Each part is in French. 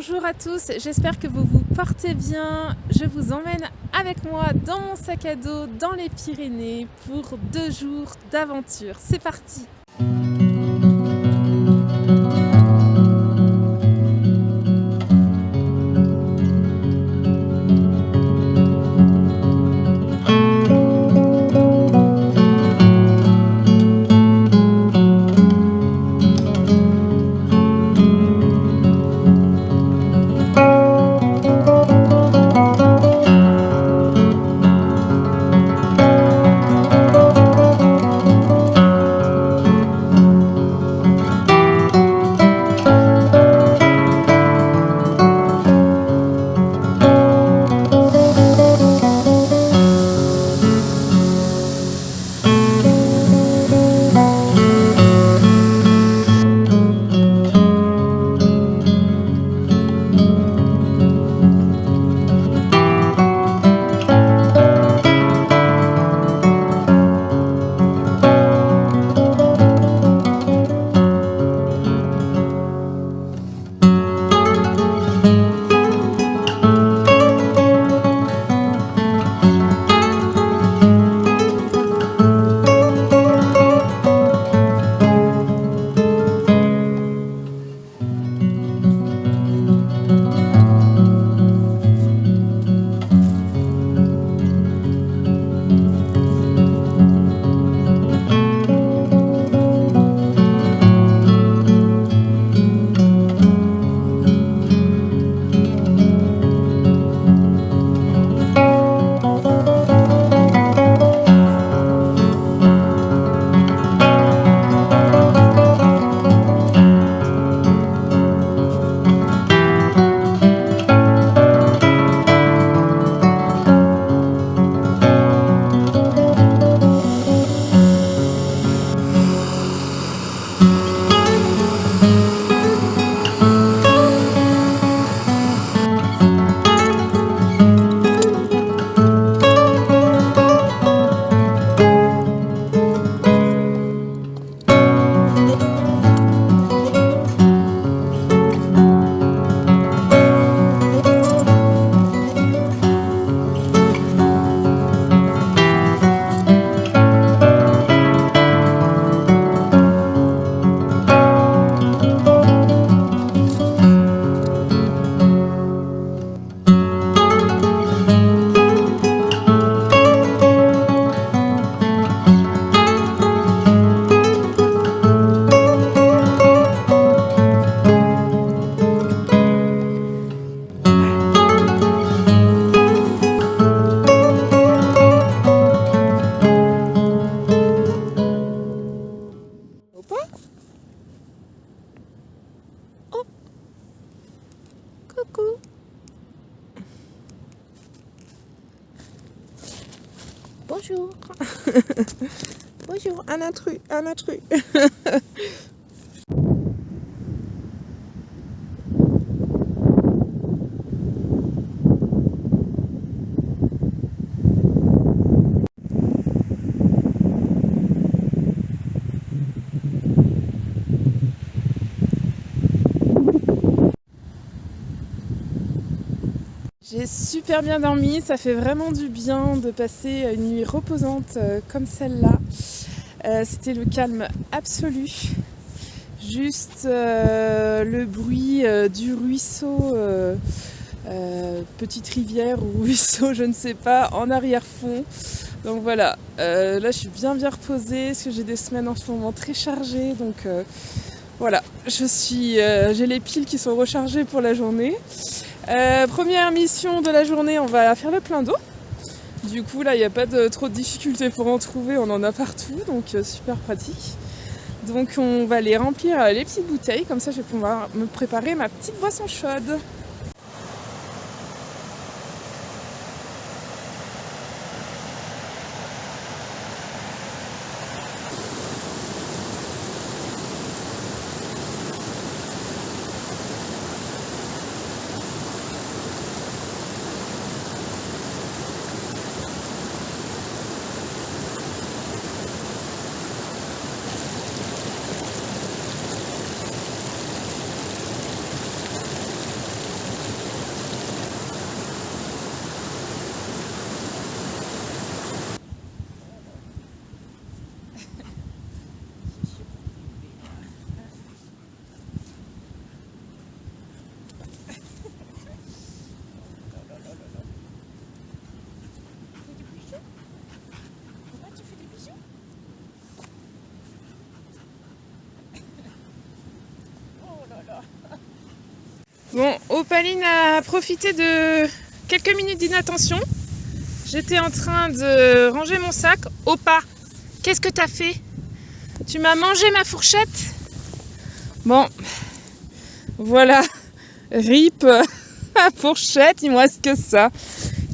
Bonjour à tous, j'espère que vous vous portez bien. Je vous emmène avec moi dans mon sac à dos dans les Pyrénées pour 2 jours d'aventure. C'est parti! Oh, coucou! Bonjour! Bonjour, un intrus, un intrus! J'ai super bien dormi, ça fait vraiment du bien de passer une nuit reposante comme celle-là. C'était le calme absolu, juste le bruit du ruisseau, petite rivière ou ruisseau, je ne sais pas, en arrière-fond. Donc voilà, là je suis bien reposée parce que j'ai des semaines en ce moment très chargées, donc voilà, j'ai les piles qui sont rechargées pour la journée. Première mission de la journée, on va faire le plein d'eau. Du coup là il n'y a pas trop de difficultés pour en trouver, on en a partout, donc super pratique. Donc on va aller remplir les petites bouteilles, comme ça je vais pouvoir me préparer ma petite boisson chaude. Bon, Opaline a profité de quelques minutes d'inattention. J'étais en train de ranger mon sac. Opa, qu'est-ce que t'as fait? Tu m'as mangé ma fourchette? Bon, voilà, rip la fourchette, il me reste que ça.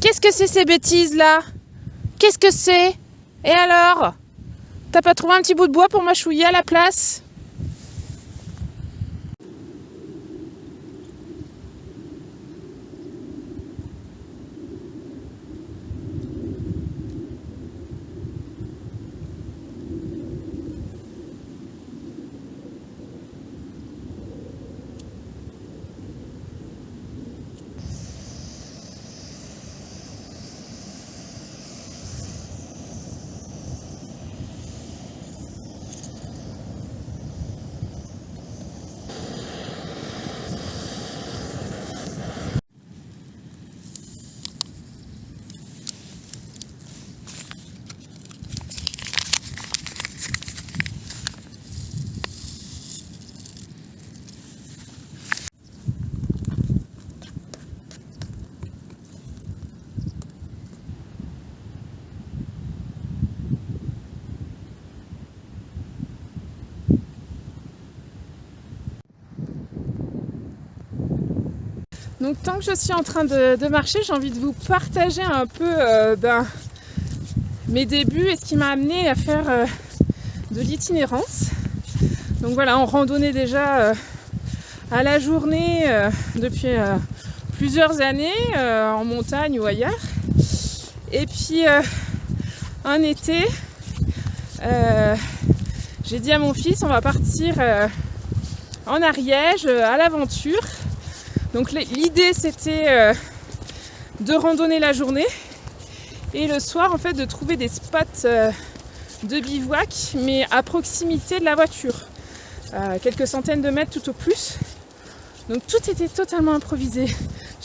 Qu'est-ce que c'est ces bêtises là? Qu'est-ce que c'est? Et alors? T'as pas trouvé un petit bout de bois pour mâchouiller à la place? Donc tant que je suis en train de marcher, j'ai envie de vous partager un peu mes débuts et ce qui m'a amené à faire de l'itinérance. Donc voilà, en randonnée déjà à la journée depuis plusieurs années en montagne ou ailleurs. Et puis un été, j'ai dit à mon fils, on va partir en Ariège à l'aventure. Donc l'idée c'était de randonner la journée et le soir en fait de trouver des spots de bivouac mais à proximité de la voiture, à quelques centaines de mètres tout au plus. Donc tout était totalement improvisé,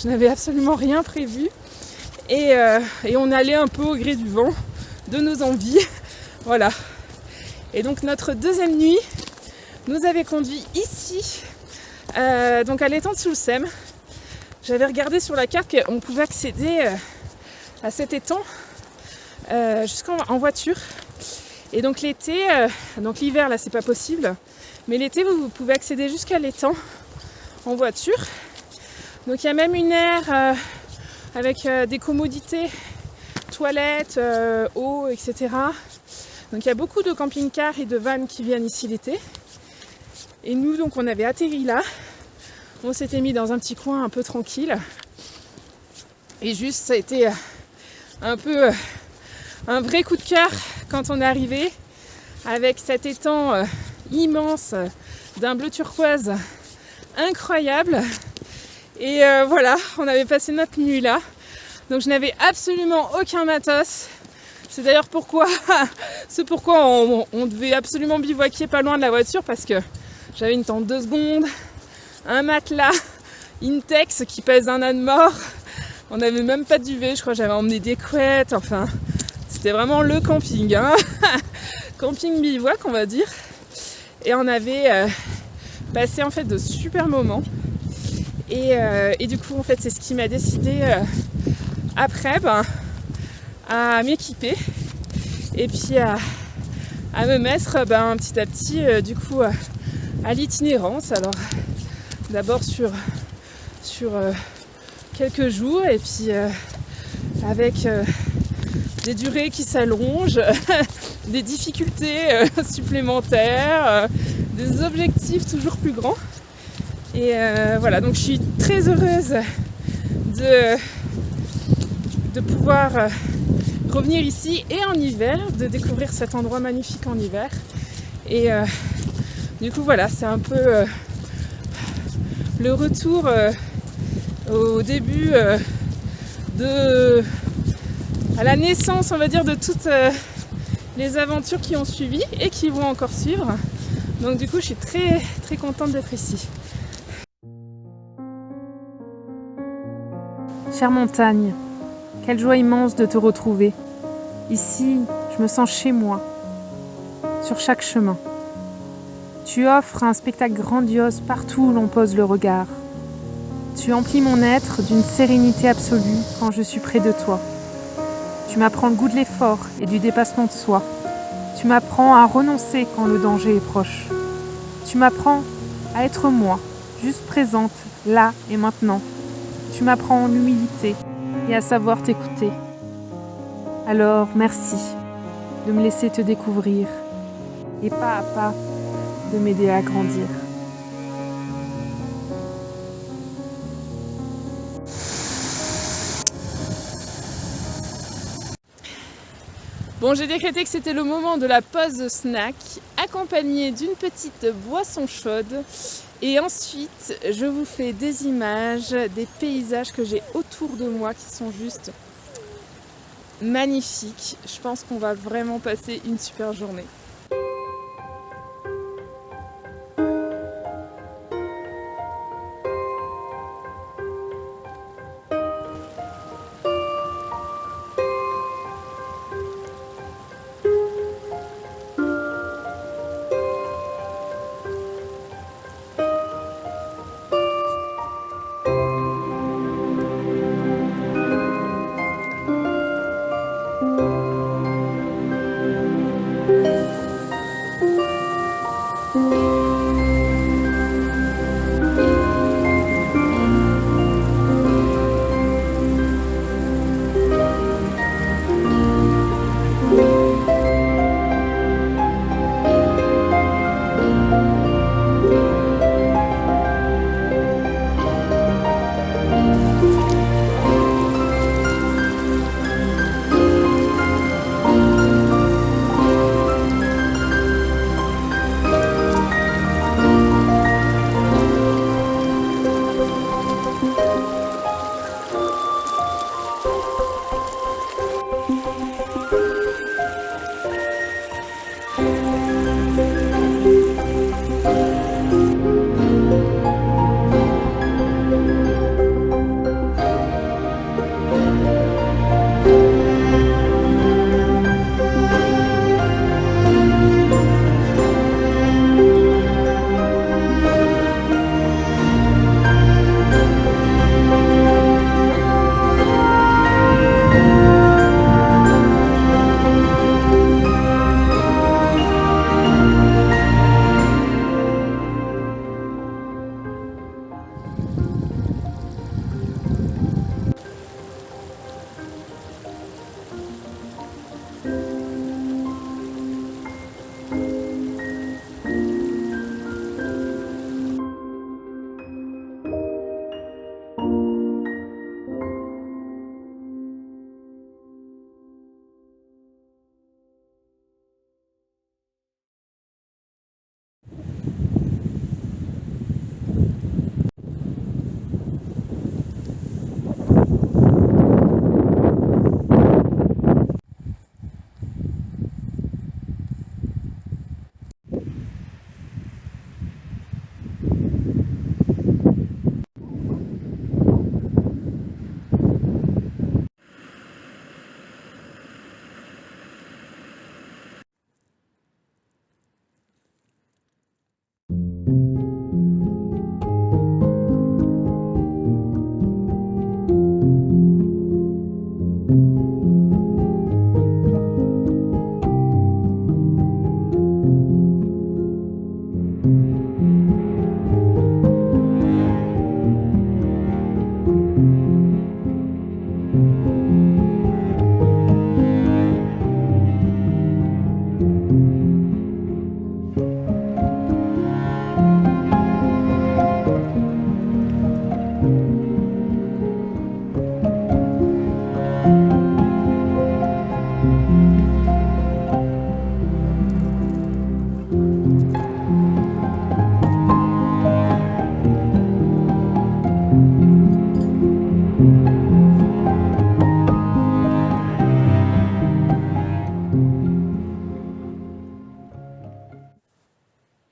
je n'avais absolument rien prévu et on allait un peu au gré du vent, de nos envies, voilà. Et donc notre deuxième nuit nous avait conduit ici. Donc à l'étang de Soulsem, j'avais regardé sur la carte qu'on pouvait accéder à cet étang jusqu'en voiture. Et donc l'été, donc l'hiver là c'est pas possible, mais l'été vous pouvez accéder jusqu'à l'étang en voiture. Donc il y a même une aire avec des commodités, toilettes, eau, etc. Donc il y a beaucoup de camping-cars et de vannes qui viennent ici l'été. Et nous, donc, on avait atterri là. On s'était mis dans un petit coin un peu tranquille. Et juste, ça a été un peu un vrai coup de cœur quand on est arrivé avec cet étang immense d'un bleu turquoise incroyable. Et voilà, on avait passé notre nuit là. Donc je n'avais absolument aucun matos. C'est d'ailleurs pourquoi, on devait absolument bivouaquer pas loin de la voiture parce que j'avais une tente 2 secondes, un matelas Intex qui pèse un âne mort. On n'avait même pas de duvet, je crois que j'avais emmené des couettes, enfin c'était vraiment le camping, hein. Camping bivouac on va dire. Et on avait passé en fait de super moments. Et du coup en fait c'est ce qui m'a décidé après à m'équiper et puis à me mettre petit à petit du coup à l'itinérance. Alors d'abord sur quelques jours et puis avec des durées qui s'allongent, des difficultés supplémentaires, des objectifs toujours plus grands. Et voilà, donc je suis très heureuse de pouvoir revenir ici et en hiver, de découvrir cet endroit magnifique en hiver. Et du coup voilà, c'est un peu le retour au début à la naissance on va dire de toutes les aventures qui ont suivi et qui vont encore suivre. Donc du coup je suis très très contente d'être ici. Chère montagne, quelle joie immense de te retrouver. Ici, je me sens chez moi, sur chaque chemin. Tu offres un spectacle grandiose partout où l'on pose le regard. Tu emplis mon être d'une sérénité absolue quand je suis près de toi. Tu m'apprends le goût de l'effort et du dépassement de soi. Tu m'apprends à renoncer quand le danger est proche. Tu m'apprends à être moi, juste présente, là et maintenant. Tu m'apprends l'humilité et à savoir t'écouter. Alors merci de me laisser te découvrir et pas à pas de m'aider à grandir. Bon, j'ai décrété que c'était le moment de la pause snack, accompagnée d'une petite boisson chaude. Et ensuite, je vous fais des images, des paysages que j'ai autour de moi qui sont juste magnifiques. Je pense qu'on va vraiment passer une super journée.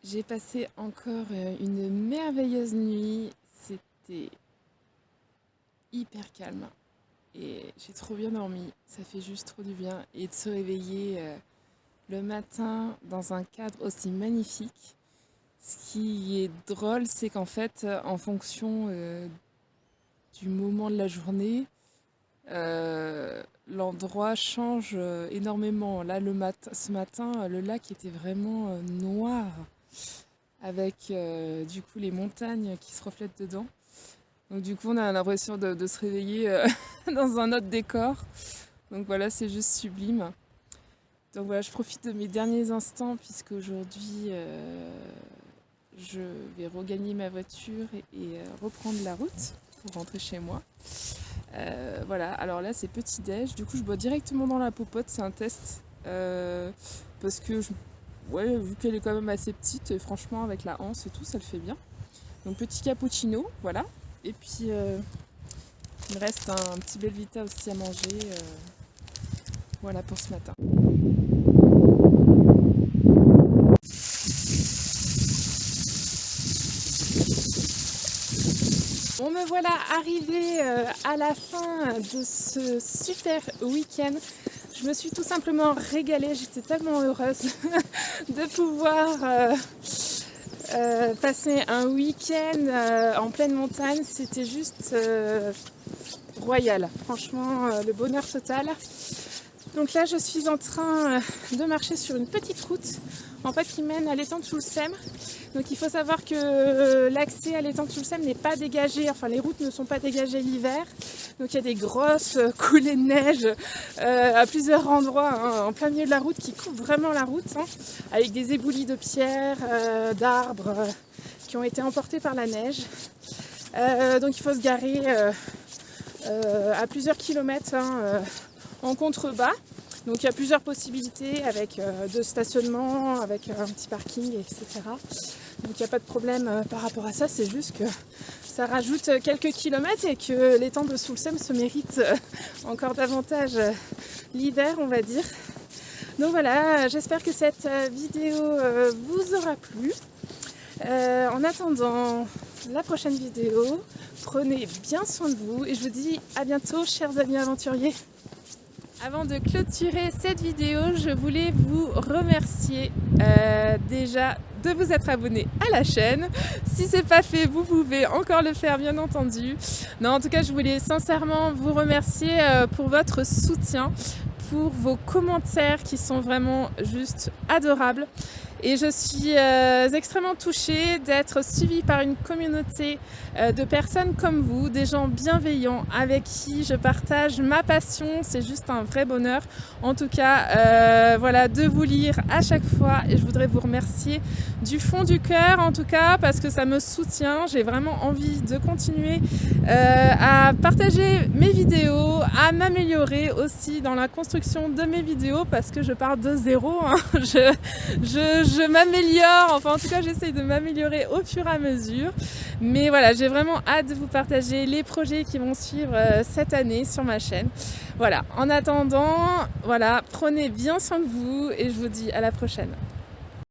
J'ai passé encore une merveilleuse nuit. C'était hyper calme et j'ai trop bien dormi. Ça fait juste trop du bien. Et de se réveiller le matin dans un cadre aussi magnifique. Ce qui est drôle, c'est qu'en fait, en fonction du moment de la journée, l'endroit change énormément. Là, ce matin, le lac était vraiment noir, avec du coup les montagnes qui se reflètent dedans. Donc du coup, on a l'impression de se réveiller dans un autre décor. Donc voilà, c'est juste sublime. Donc voilà, je profite de mes derniers instants puisque aujourd'hui, je vais regagner ma voiture et reprendre la route pour rentrer chez moi. Voilà, alors là c'est petit déj, du coup je bois directement dans la popote, c'est un test. Parce que, vu qu'elle est quand même assez petite, et franchement avec la anse et tout, ça le fait bien. Donc petit cappuccino, voilà. Et puis il me reste un petit Belvita aussi à manger. Voilà pour ce matin. Bon, me voilà arrivée à la fin de ce super week-end. Je me suis tout simplement régalée, j'étais tellement heureuse de pouvoir passer un week-end en pleine montagne. C'était juste royal, franchement le bonheur total. Donc là je suis en train de marcher sur une petite route en fait qui mène à l'étang de Soulsem. Donc il faut savoir que l'accès à l'étang de Soulsem n'est pas dégagé, enfin les routes ne sont pas dégagées l'hiver. Donc il y a des grosses coulées de neige à plusieurs endroits en plein milieu de la route qui couvrent vraiment la route, avec des éboulis de pierres, d'arbres qui ont été emportés par la neige. Donc il faut se garer à plusieurs kilomètres en contrebas. Donc il y a plusieurs possibilités avec de stationnement, avec un petit parking, etc. Donc il n'y a pas de problème par rapport à ça, c'est juste que ça rajoute quelques kilomètres et que l'étang de Soulsem se mérite encore davantage l'hiver, on va dire. Donc voilà, j'espère que cette vidéo vous aura plu. En attendant la prochaine vidéo, prenez bien soin de vous et je vous dis à bientôt, chers amis aventuriers. Avant de clôturer cette vidéo, je voulais vous remercier déjà de vous être abonné à la chaîne. Si c'est pas fait, vous pouvez encore le faire, bien entendu. Non, en tout cas, je voulais sincèrement vous remercier pour votre soutien, pour vos commentaires qui sont vraiment juste adorables. Et je suis extrêmement touchée d'être suivie par une communauté de personnes comme vous, des gens bienveillants avec qui je partage ma passion. C'est juste un vrai bonheur. En tout cas, voilà, de vous lire à chaque fois. Et je voudrais vous remercier du fond du cœur, en tout cas, parce que ça me soutient. J'ai vraiment envie de continuer à partager mes vidéos, à m'améliorer aussi dans la construction de mes vidéos, parce que je pars de zéro. Je m'améliore, enfin en tout cas j'essaye de m'améliorer au fur et à mesure. Mais voilà, j'ai vraiment hâte de vous partager les projets qui vont suivre cette année sur ma chaîne. Voilà, en attendant, voilà, prenez bien soin de vous et je vous dis à la prochaine.